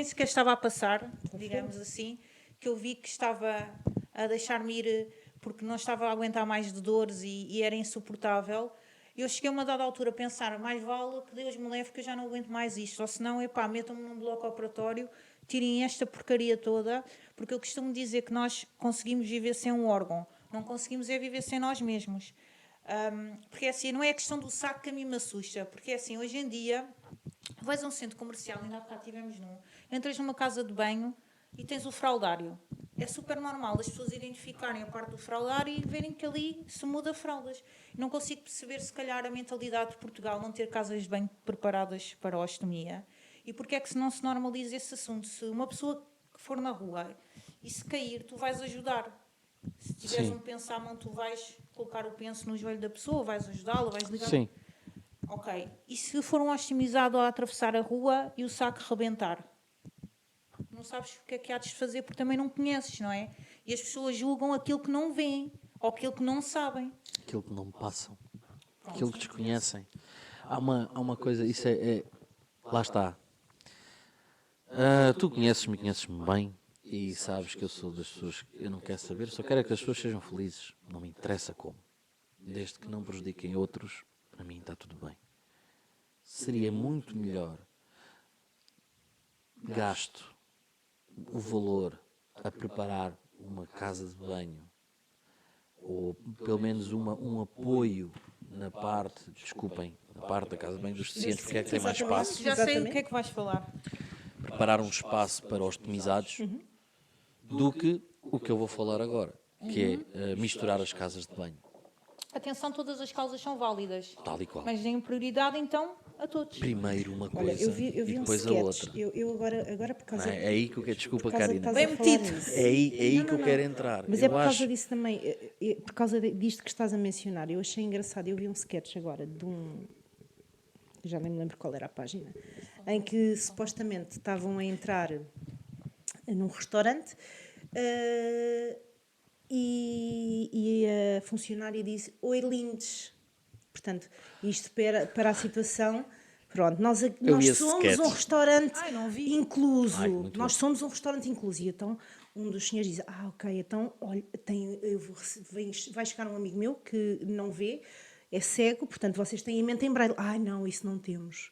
sequer estava a passar, digamos assim, que eu vi que estava a deixar-me ir porque não estava a aguentar mais de dores e era insuportável. Eu cheguei a uma dada altura a pensar, mais vale que Deus me leve que eu já não aguento mais isto, ou senão, metam-me num bloco operatório, tirem esta porcaria toda, porque eu costumo dizer que nós conseguimos viver sem um órgão, não conseguimos viver sem nós mesmos. Porque assim, não é a questão do saco que a mim me assusta, porque assim, hoje em dia, vais a um centro comercial, ainda há bocado estivemos entras numa casa de banho e tens o fraldário. É super normal as pessoas identificarem a parte do fraldário e verem que ali se muda fraldas. Não consigo perceber, se calhar, a mentalidade de Portugal não ter casas de banho preparadas para a ostomia. E porque é que não se normaliza esse assunto? Se uma pessoa que for na rua e se cair, tu vais ajudar. Se tiveres Sim. um penso à mão, tu vais colocar o penso no joelho da pessoa, vais ajudá-la, vais ligar. Sim. Ok. E se for um ostomizado a atravessar a rua e o saco rebentar? Não sabes o que há de fazer porque também não conheces, não é? E as pessoas julgam aquilo que não veem ou aquilo que não sabem. Aquilo que não passam. Aquilo que desconhecem. Há uma coisa, isso lá está. Tu conheces-me bem e sabes que eu sou das pessoas que eu não quero saber, só quero é que as pessoas sejam felizes. Não me interessa como. Desde que não prejudiquem outros, para mim está tudo bem. Seria muito melhor gasto o valor a preparar uma casa de banho ou pelo menos um apoio na parte, desculpem, na parte da casa de banho dos deficientes, porque é que tem mais espaço. Já sei o que é que vais falar. Preparar um espaço para os otimizados do que o que eu vou falar agora, que é misturar as casas de banho, Atenção, todas as causas são válidas. tal e qual. Mas deem prioridade, então, a todos. Primeiro uma Olha, coisa eu vi e um depois a sketch. outra. Eu agora por causa... Não é? É aí que eu quero, desculpa, por causa de Karina. estás a Bem falar metido. nisso. É aí Não, que eu não. quero entrar. Mas Eu é por causa acho- disso também, por causa disto que estás a mencionar, eu achei engraçado. Eu vi um sketch agora de já nem me lembro qual era a página, em que supostamente estavam a entrar num restaurante e a funcionária disse: "Oi, lindes." Portanto, isto para a situação. Pronto, nós vi esse somos sketch. um restaurante Ai, não vi. incluso. Ai, muito Nós bom. somos um restaurante incluso. E então um dos senhores diz: ok, então olha, vai chegar um amigo meu que não vê, é cego, portanto vocês têm em mente em braille. Não, isso não temos.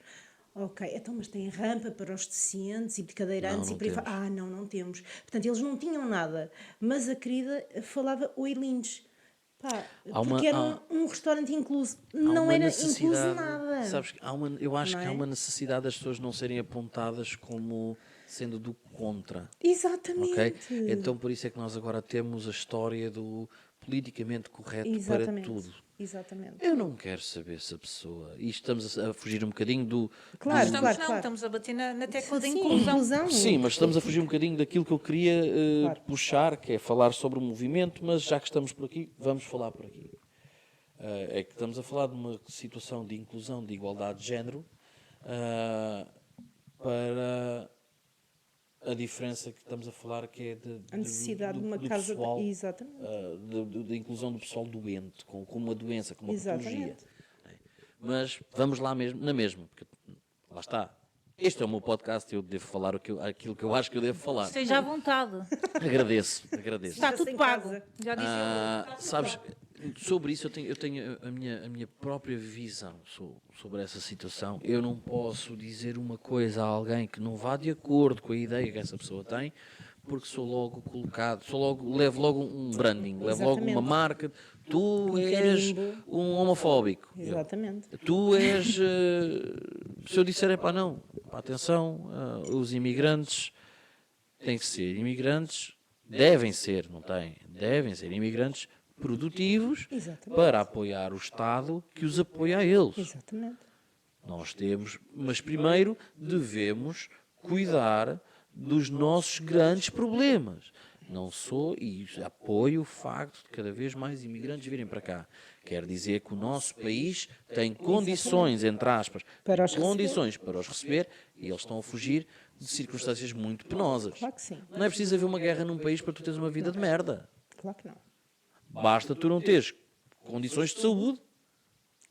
Ok, então mas tem rampa para os deficientes e de cadeirantes Não, e por aí não fora. Não temos. Portanto, eles não tinham nada. Mas a querida falava oi lindos. Pá, Há uma- porque era há- um restaurante incluso. Há Não uma era incluso necessidade, nada. sabes, eu acho Não que há é? uma necessidade das pessoas não serem apontadas como sendo do contra. Exatamente. Ok? Então por isso é que nós agora temos a história do politicamente correto Exatamente. para tudo. Exatamente. Eu não quero saber se a pessoa. E estamos a fugir um bocadinho do. Claro, Estamos a bater na tecla da Sim, inclusão. Sim, mas estamos a fugir um bocadinho daquilo que eu queria Claro. puxar, que é falar sobre o movimento, mas já que estamos por aqui, vamos falar por aqui. É que estamos a falar de uma situação de inclusão, de igualdade de género, para a diferença que estamos a falar, que é A necessidade de uma do casa. pessoal, Exatamente. da inclusão do pessoal doente, com uma doença, com uma patologia. Exatamente. Mas vamos lá mesmo, na mesma, porque lá está. Este é o meu podcast, eu devo falar aquilo que eu acho que eu devo falar. Esteja à vontade. Agradeço. Está tudo em pago. casa. Já disse eu. Sabes, sobre isso eu tenho a minha própria visão sobre essa situação. Eu não posso dizer uma coisa a alguém que não vá de acordo com a ideia que essa pessoa tem, porque sou logo colocado, levo logo um branding, levo logo uma Exatamente. marca. Tu és carimbo. um homofóbico. Exatamente. Tu és. Se eu disser, não, atenção, os imigrantes têm que ser imigrantes, devem ser, não têm, devem ser imigrantes produtivos Exatamente. para apoiar o Estado que os apoia a eles. Exatamente. Nós temos, mas primeiro devemos cuidar dos nossos grandes problemas. Não sou e apoio o facto de cada vez mais imigrantes virem para cá. Quer dizer que o nosso país tem condições, entre aspas, Para os condições para os receber e eles estão a fugir de circunstâncias muito penosas. Claro que sim. Não é preciso haver uma guerra num país para tu teres uma vida de merda. Claro que não. Basta tu não teres condições de saúde.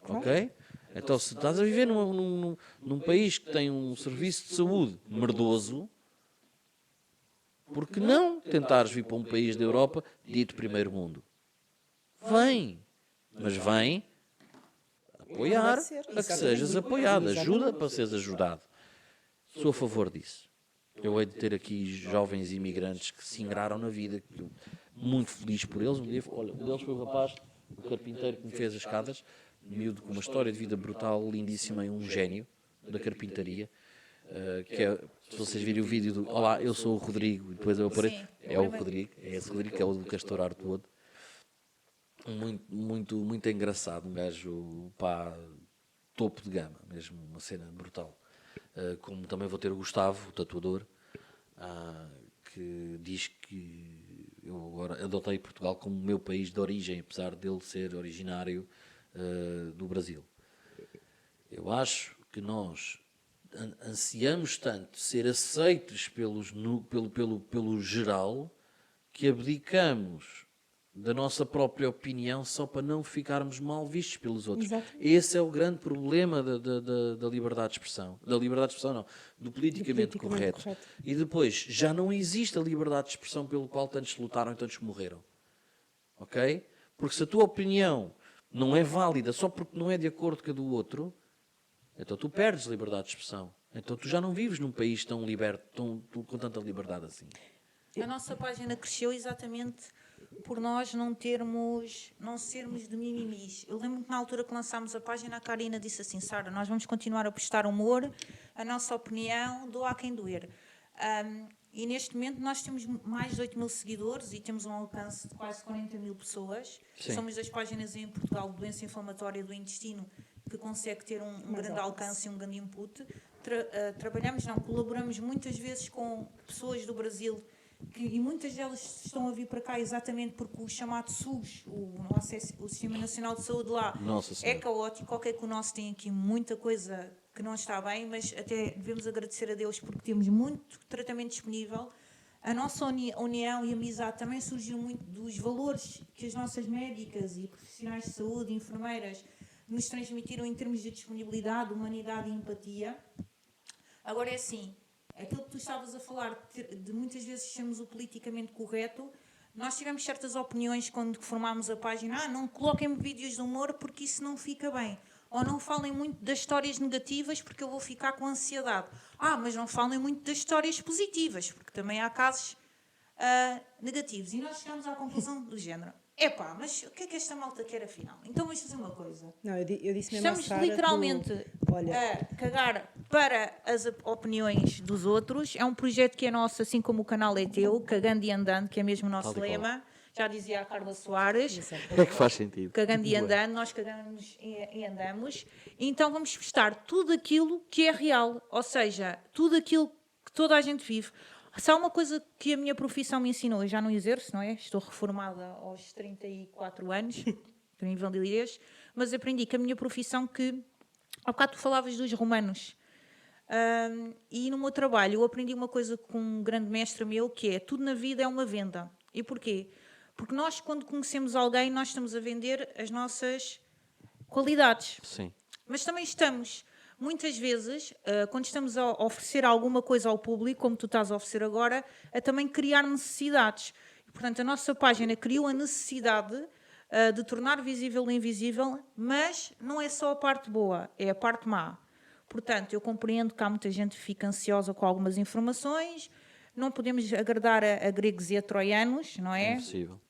Ok? Então, se estás a viver num país que tem um serviço de saúde merdoso, por que não tentares vir para um país da Europa dito primeiro mundo? Vem! Mas vem apoiar a que sejas apoiado. Ajuda para seres ajudado. Sou a favor disso. Eu hei de ter aqui jovens imigrantes que se ingraram na vida, que eu, muito feliz por eles. Um dia, olha, um deles foi o rapaz, o carpinteiro que me fez as escadas, miúdo com uma história de vida brutal, lindíssima e um gênio da carpintaria. Que é, se vocês virem o vídeo do Olá, eu sou o Rodrigo, e depois eu aparei, Sim, é o Rodrigo, é esse Rodrigo que é o do Castor Artuodo. Muito engraçado, um gajo, pá, topo de gama, mesmo uma cena brutal. Como também vou ter o Gustavo, o tatuador, que diz que eu agora adotei Portugal como meu país de origem, apesar dele ser originário do Brasil. Eu acho que nós ansiamos tanto ser aceitos pelo geral que abdicamos da nossa própria opinião só para não ficarmos mal vistos pelos outros. Exatamente. Esse é o grande problema da liberdade de expressão. Da liberdade de expressão, não. Do politicamente correto. E depois, já não existe a liberdade de expressão pelo qual tantos lutaram e tantos morreram. Ok? Porque se a tua opinião não é válida só porque não é de acordo com a do outro, então tu perdes liberdade de expressão. Então tu já não vives num país tão liberto, com tanta liberdade assim. A nossa página cresceu exatamente por nós não sermos de mimimis. Eu lembro que na altura que lançámos a página, a Karina disse assim: Sara, nós vamos continuar a postar humor, a nossa opinião, doa a quem doer. E neste momento nós temos mais de 8 mil seguidores e temos um alcance de quase 40 mil pessoas. Sim. Somos das páginas em Portugal de doença inflamatória do intestino que consegue ter um grande alcance e um grande input. Colaboramos muitas vezes com pessoas do Brasil e muitas delas estão a vir para cá exatamente porque o chamado SUS, o Sistema Nacional de Saúde lá, é caótico. Ok, que o nosso tem aqui muita coisa que não está bem, mas até devemos agradecer a Deus porque temos muito tratamento disponível. A nossa união e amizade também surgiu muito dos valores que as nossas médicas e profissionais de saúde, enfermeiras, nos transmitiram em termos de disponibilidade, humanidade e empatia. Agora é assim, aquilo que tu estavas a falar, de muitas vezes sermos o politicamente correto, nós tivemos certas opiniões quando formámos a página. Não coloquem vídeos de humor porque isso não fica bem. Ou não falem muito das histórias negativas porque eu vou ficar com ansiedade. Mas não falem muito das histórias positivas porque também há casos negativos. E nós chegamos à conclusão do género: mas o que é que esta malta quer afinal? Então vamos fazer uma coisa. Não, eu disse mesmo Estamos literalmente a cagar para as opiniões dos outros. É um projeto que é nosso, assim como o canal é teu, cagando e andando, que é mesmo o nosso lema. Já dizia a Carla Soares. É que faz sentido. Cagando e andando, nós cagamos e andamos. Então vamos postar tudo aquilo que é real, ou seja, tudo aquilo que toda a gente vive. Se há uma coisa que a minha profissão me ensinou, eu já não exerço, não é? Estou reformada aos 34 anos, estou em Vandilhas, mas aprendi que a minha profissão, que há bocado tu falavas dos romanos, e no meu trabalho eu aprendi uma coisa com um grande mestre meu, que é: tudo na vida é uma venda. E porquê? Porque nós, quando conhecemos alguém, nós estamos a vender as nossas qualidades. Sim. Mas também estamos, muitas vezes, quando estamos a oferecer alguma coisa ao público, como tu estás a oferecer agora, a também criar necessidades. E, portanto, a nossa página criou a necessidade de tornar visível o invisível, mas não é só a parte boa, é a parte má. Portanto, eu compreendo que há muita gente que fica ansiosa com algumas informações. Não podemos agradar a gregos e a troianos, não é?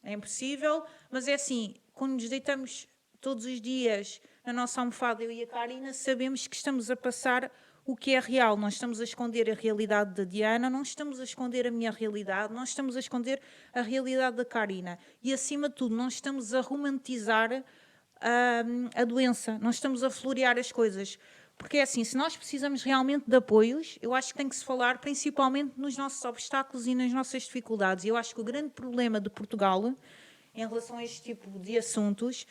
É impossível. Mas é assim, quando nos deitamos todos os dias na nossa almofada, eu e a Karina, sabemos que estamos a passar o que é real. Não estamos a esconder a realidade da Diana, não estamos a esconder a minha realidade, não estamos a esconder a realidade da Karina. E, acima de tudo, não estamos a romantizar a doença, não estamos a florear as coisas. Porque é assim, se nós precisamos realmente de apoios, eu acho que tem que se falar principalmente nos nossos obstáculos e nas nossas dificuldades. E eu acho que o grande problema de Portugal, em relação a este tipo de assuntos,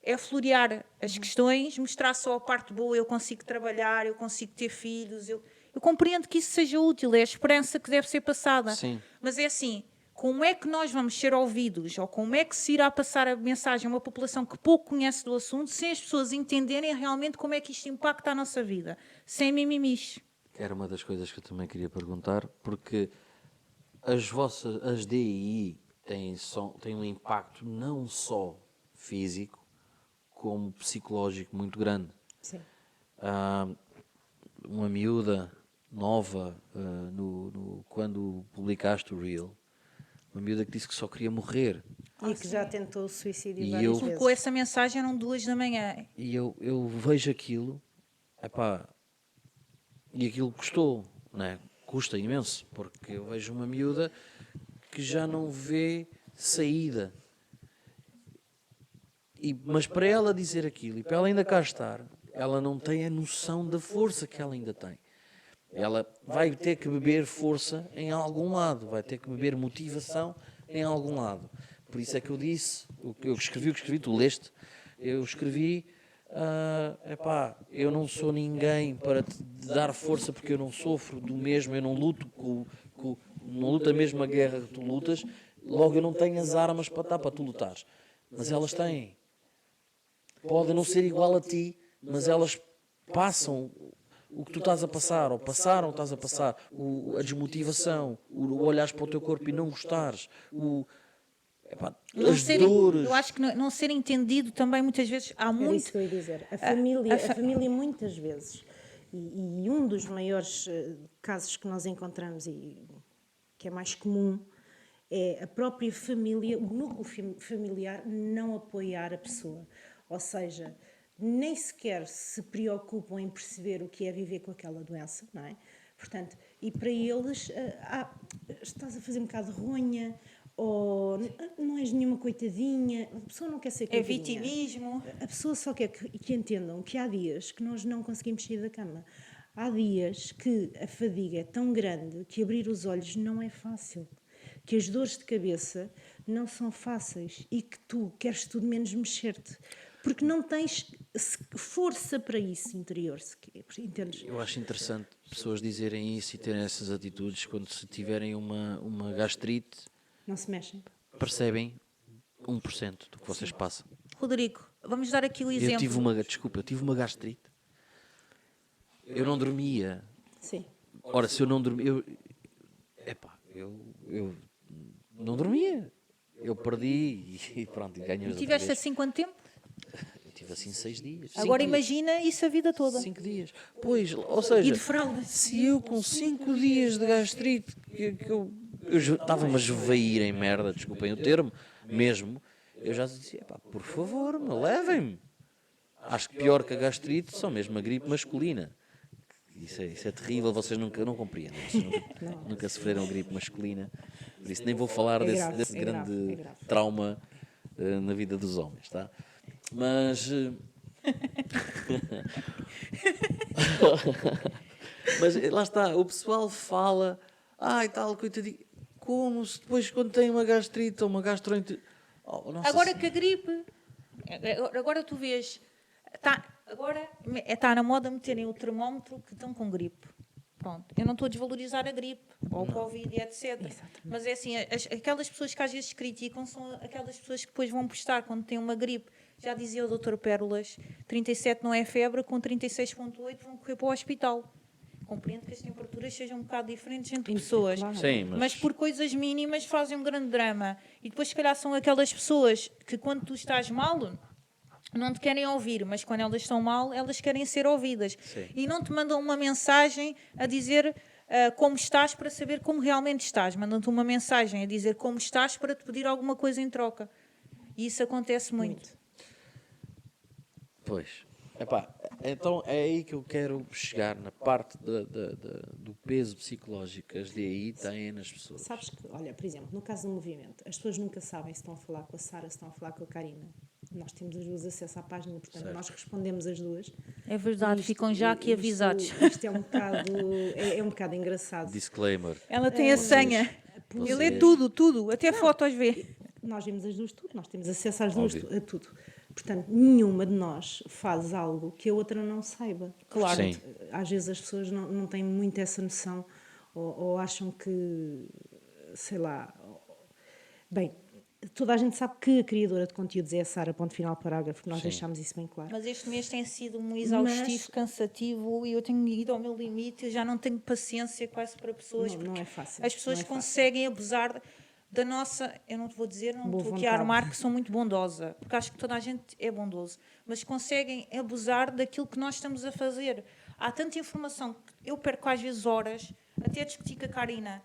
é florear as questões, mostrar só a parte boa. Eu consigo trabalhar, eu consigo ter filhos, eu Eu compreendo que isso seja útil, é a esperança que deve ser passada. Sim. Mas é assim, como é que nós vamos ser ouvidos, ou como é que se irá passar a mensagem a uma população que pouco conhece do assunto, sem as pessoas entenderem realmente como é que isto impacta a nossa vida? Sem mimimis. Era uma das coisas que eu também queria perguntar, porque as DII têm um impacto não só físico, como psicológico muito grande. Sim. Uma miúda nova, quando publicaste o Reel, uma miúda que disse que só queria morrer. E que já tentou o suicídio E várias eu- vezes. Colocou essa mensagem, eram 2 da manhã. E eu vejo aquilo, epá, e aquilo custou, né? Custa imenso, porque eu vejo uma miúda que já não vê saída. Mas para ela dizer aquilo e para ela ainda cá estar, ela não tem a noção da força que ela ainda tem. Ela vai ter que beber força em algum lado, vai ter que beber motivação em algum lado. Por isso é que eu disse, o que escrevi, tu leste, eu escrevi, eu não sou ninguém para te dar força porque eu não sofro do mesmo, eu não luto não luto a mesma guerra que tu lutas, logo eu não tenho as armas para tu lutares. Mas elas têm. Podem não ser igual a ti, mas elas passam o que tu estás a passar, ou passaram, estás a passar, a desmotivação, o olhares para o teu corpo e não gostares, as dores. Eu acho que não ser entendido também muitas vezes há Era muito. isso que eu ia dizer. A família muitas vezes, e um dos maiores casos que nós encontramos e que é mais comum, é a própria família, o núcleo familiar não apoiar a pessoa. Ou seja, nem sequer se preocupam em perceber o que é viver com aquela doença, não é? Portanto, e para eles, estás a fazer um bocado de ronha, ou não és nenhuma coitadinha, a pessoa não quer ser É coitadinha. vitimismo. A pessoa só quer que entendam que há dias que nós não conseguimos sair da cama. Há dias que a fadiga é tão grande que abrir os olhos não é fácil. Que as dores de cabeça não são fáceis e que tu queres tudo menos mexer-te. Porque não tens força para isso interior, sequer, entendes? Eu acho interessante pessoas dizerem isso e terem essas atitudes quando se tiverem uma gastrite, Não se mexem. percebem 1% do que vocês passam. Rodrigo, vamos dar aqui o exemplo. Eu tive uma gastrite. Eu não dormia. Sim. Ora, se eu não dormia, eu não dormia. Eu perdi e pronto, e ganhei. Tiveste assim quanto tempo? Eu tive assim 6 dias. Agora 5 dias. imagina isso a vida toda. 5 dias. Pois, ou seja, E de fralda. se eu com 5 dias de gastrite, que eu estava-me a esvair em merda, desculpem o termo, mesmo, eu já dizia, por favor, levem-me. Acho que pior que a gastrite só mesmo a gripe masculina. Isso é terrível, vocês não compreendem. Vocês nunca sofreram gripe masculina. Por isso nem vou falar desse grande trauma na vida dos homens, tá? Mas... mas lá está, o pessoal fala, e tal, coitadinho, como se depois quando tem uma gastrite ou uma gastroenterite... Agora que a gripe... Agora tu vês... Agora está na moda meterem o termómetro que estão com gripe. Pronto. Eu não estou a desvalorizar a gripe, ou o Covid e etc. Exatamente. Mas é assim, aquelas pessoas que às vezes criticam são aquelas pessoas que depois vão prestar quando têm uma gripe. Já dizia o Dr. Pérolas, 37 não é febre, com 36,8 vão correr para o hospital. Compreendo que as temperaturas sejam um bocado diferentes entre pessoas. Claro. Sim, Mas por coisas mínimas fazem um grande drama. E depois, se calhar, são aquelas pessoas que quando tu estás mal... não te querem ouvir, mas quando elas estão mal, elas querem ser ouvidas. Sim. E não te mandam uma mensagem a dizer como estás para saber como realmente estás. Mandam-te uma mensagem a dizer como estás para te pedir alguma coisa em troca. E isso acontece muito. Pois. Então é aí que eu quero chegar, na parte do peso psicológico que as DI têm nas pessoas. Sabes que, olha, por exemplo, no caso do movimento, as pessoas nunca sabem se estão a falar com a Sara, se estão a falar com a Karina. Nós temos as duas acesso à página, portanto, Certo. nós respondemos as duas. É verdade, ficam já aqui avisados. Isto é um bocado engraçado. Disclaimer. Ela tem a senha. Vocês- Ele é tudo, até fotos vê. Nós vimos as duas tudo, nós temos acesso às duas Óbvio. a tudo. Portanto, nenhuma de nós faz algo que a outra não saiba. Claro. Sim. Às vezes as pessoas não têm muito essa noção ou acham que, sei lá... Bem, toda a gente sabe que a criadora de conteúdos é a Sara, ponto final, parágrafo, nós Sim. deixámos isso bem claro. Mas este mês tem sido um exaustivo, cansativo, e eu tenho ido ao meu limite, eu já não tenho paciência quase para pessoas, Não porque é fácil, as pessoas não é fácil. conseguem abusar da nossa, eu não te vou dizer, não Boa estou aqui a vontade. armar que sou muito bondosa, porque acho que toda a gente é bondoso, mas conseguem abusar daquilo que nós estamos a fazer. Há tanta informação que eu perco às vezes horas, até a discutir com a Karina,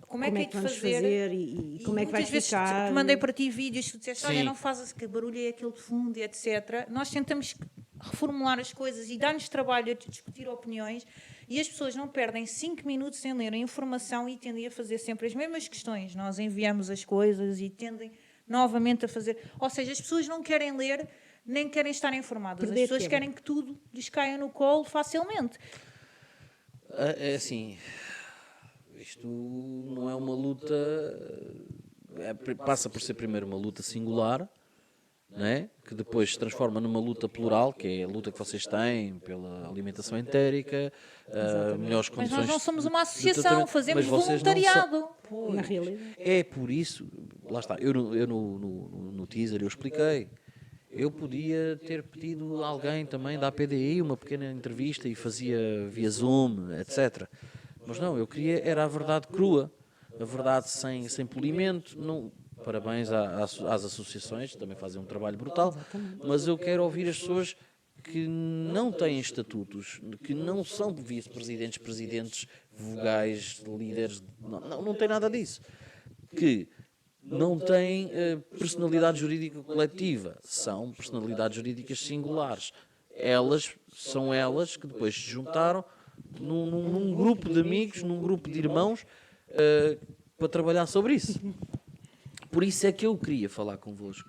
como é que hei de vamos fazer e como é que vai muitas vezes ficar. te mandei para ti vídeos, tu disseste, olha, Sim. não fazes que barulho é aquele de fundo, e etc. Nós tentamos reformular as coisas e dar-nos trabalho a discutir opiniões, e as pessoas não perdem 5 minutos sem ler a informação e tendem a fazer sempre as mesmas questões. Nós enviamos as coisas e tendem novamente a fazer... Ou seja, as pessoas não querem ler, nem querem estar informadas. Perder As pessoas tempo. querem que tudo lhes caia no colo facilmente. É assim, isto não é uma luta, passa por ser primeiro uma luta singular, não é? Que depois se transforma numa luta plural, que é a luta que vocês têm pela alimentação entérica, melhores Mas condições nós não somos uma de associação, tratamento. fazemos Mas vocês não voluntariado. são- Pois, Na realidade. é por isso, lá está, eu no teaser eu expliquei. Eu podia ter pedido a alguém também da APDI uma pequena entrevista e fazia via Zoom, etc. Mas não, eu queria, era a verdade crua, a verdade sem polimento. Não, parabéns às associações, também fazem um trabalho brutal, mas eu quero ouvir as pessoas que não têm estatutos, que não são vice-presidentes, presidentes, vogais, líderes, não tem nada disso. Que não têm personalidade jurídica coletiva, são personalidades jurídicas singulares. São elas que depois se juntaram num grupo de amigos, num grupo de irmãos, para trabalhar sobre isso. Por isso é que eu queria falar convosco.